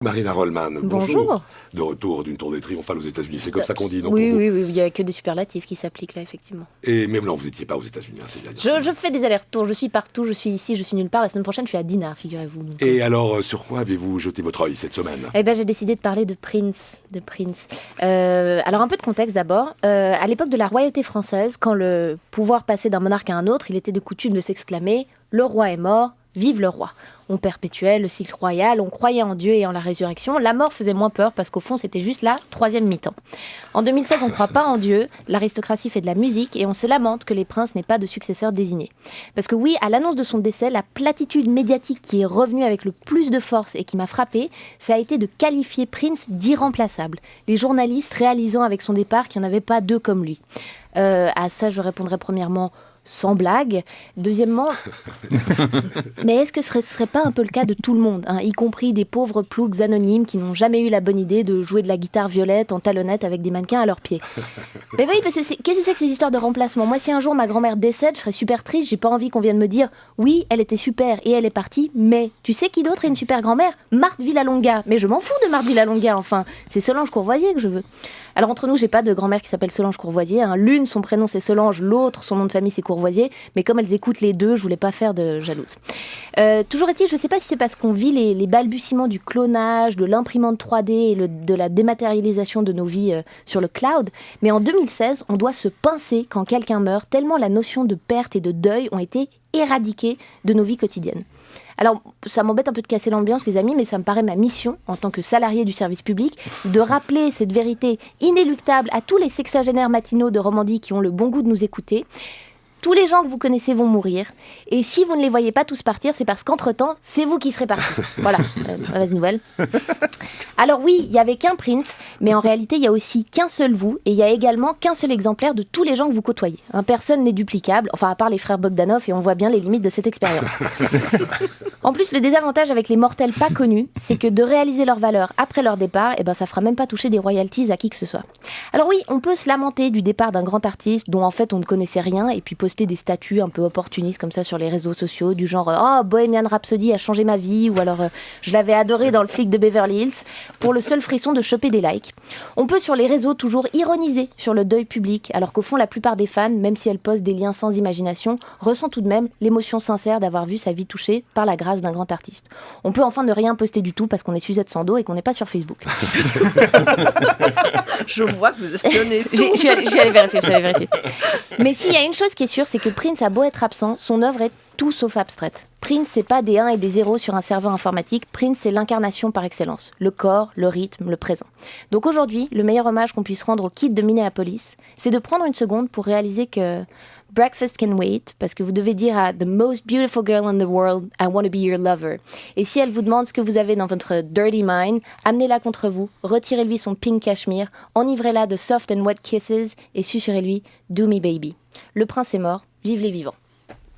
Marina Rollman, Bonjour. De retour d'une tournée triomphale aux États-Unis, c'est comme ça qu'on dit, non? Oui, oui, oui, il n'y a que des superlatifs qui s'appliquent là, effectivement. Et même là, vous n'étiez pas aux États-Unis, ces dernières semaines. Je fais des allers-retours, je suis partout, je suis ici, je suis nulle part. La semaine prochaine, je suis à Dinard, figurez-vous. Donc, Et alors, sur quoi avez-vous jeté votre œil cette semaine? Eh ben, j'ai décidé de parler de Prince. Alors, un peu de contexte d'abord. À l'époque de la royauté française, quand le pouvoir passait d'un monarque à un autre, il était de coutume de s'exclamer « Le roi est mort, vive le roi ». On perpétuait le cycle royal, on croyait en Dieu et en la résurrection. La mort faisait moins peur parce qu'au fond, c'était juste la troisième mi-temps. En 2016, on ne croit pas en Dieu, l'aristocratie fait de la musique et on se lamente que les princes n'aient pas de successeur désigné. Parce que oui, à l'annonce de son décès, la platitude médiatique qui est revenue avec le plus de force et qui m'a frappée, ça a été de qualifier Prince d'irremplaçable. Les journalistes réalisant avec son départ qu'il n'y en avait pas deux comme lui. À ça, je répondrais premièrement sans blague. Deuxièmement, mais est-ce que ce serait pas un peu le cas de tout le monde, hein, y compris des pauvres ploucs anonymes qui n'ont jamais eu la bonne idée de jouer de la guitare violette en talonnette avec des mannequins à leurs pieds? Mais oui, qu'est-ce que c'est que ces histoires de remplacement? Moi, si un jour ma grand-mère décède, je serais super triste, j'ai pas envie qu'on vienne me dire « Oui, elle était super et elle est partie, mais tu sais qui d'autre est une super grand-mère? Marthe Villalonga. » Mais je m'en fous de Marthe Villalonga, enfin, c'est Solange Courvoisier que je veux. Alors entre nous, j'ai pas de grand-mère qui s'appelle Solange Courvoisier, hein. L'une, son prénom c'est Solange, l'autre, son nom de famille c'est Courvoisier, mais comme elles écoutent les deux, je voulais pas faire de jalouse. Toujours est-il, je sais pas si c'est parce qu'on vit les balbutiements du clonage, de l'imprimante 3D et de la dématérialisation de nos vies sur le cloud, mais en 2016, on doit se pincer quand quelqu'un meurt, tellement la notion de perte et de deuil ont été éradiquées de nos vies quotidiennes. Alors, ça m'embête un peu de casser l'ambiance, les amis, mais ça me paraît ma mission, en tant que salarié du service public, de rappeler cette vérité inéluctable à tous les sexagénaires matinaux de Romandie qui ont le bon goût de nous écouter. Tous les gens que vous connaissez vont mourir. Et si vous ne les voyez pas tous partir, c'est parce qu'entre-temps, c'est vous qui serez partis. Voilà, mauvaise nouvelle. Alors oui, il n'y avait qu'un Prince, mais en réalité, il y a aussi qu'un seul vous, et il y a également qu'un seul exemplaire de tous les gens que vous côtoyez. Personne n'est duplicable, enfin à part les frères Bogdanov, et on voit bien les limites de cette expérience. En plus, le désavantage avec les mortels pas connus, c'est que de réaliser leur valeur après leur départ, eh ben, ça fera même pas toucher des royalties à qui que ce soit. Alors oui, on peut se lamenter du départ d'un grand artiste dont en fait on ne connaissait rien, et puis poster des statuts un peu opportunistes comme ça sur les réseaux sociaux, du genre « Oh, Bohemian Rhapsody a changé ma vie » ou alors « Je l'avais adoré dans le flic de Beverly Hills » pour le seul frisson de choper des likes. On peut sur les réseaux toujours ironiser sur le deuil public, alors qu'au fond la plupart des fans, même si elles postent des liens sans imagination, ressent tout de même l'émotion sincère d'avoir vu sa vie touchée par la grâce d'un grand artiste. On peut enfin ne rien poster du tout parce qu'on est Suzette Sando et qu'on n'est pas sur Facebook. Je vois que vous espionnez tout. Je suis allée vérifier. Mais s'il y a une chose qui est sûre, c'est que Prince a beau être absent, son œuvre est tout sauf abstraite. Prince, c'est pas des 1 et des 0 sur un serveur informatique. Prince, c'est l'incarnation par excellence. Le corps, le rythme, le présent. Donc aujourd'hui, le meilleur hommage qu'on puisse rendre au kid de Minneapolis, c'est de prendre une seconde pour réaliser que breakfast can wait, parce que vous devez dire à the most beautiful girl in the world, I want to be your lover. Et si elle vous demande ce que vous avez dans votre dirty mind, amenez-la contre vous, retirez-lui son pink cashmere, enivrez-la de soft and wet kisses et susurrez-lui Do me baby. Le prince est mort, vive les vivants.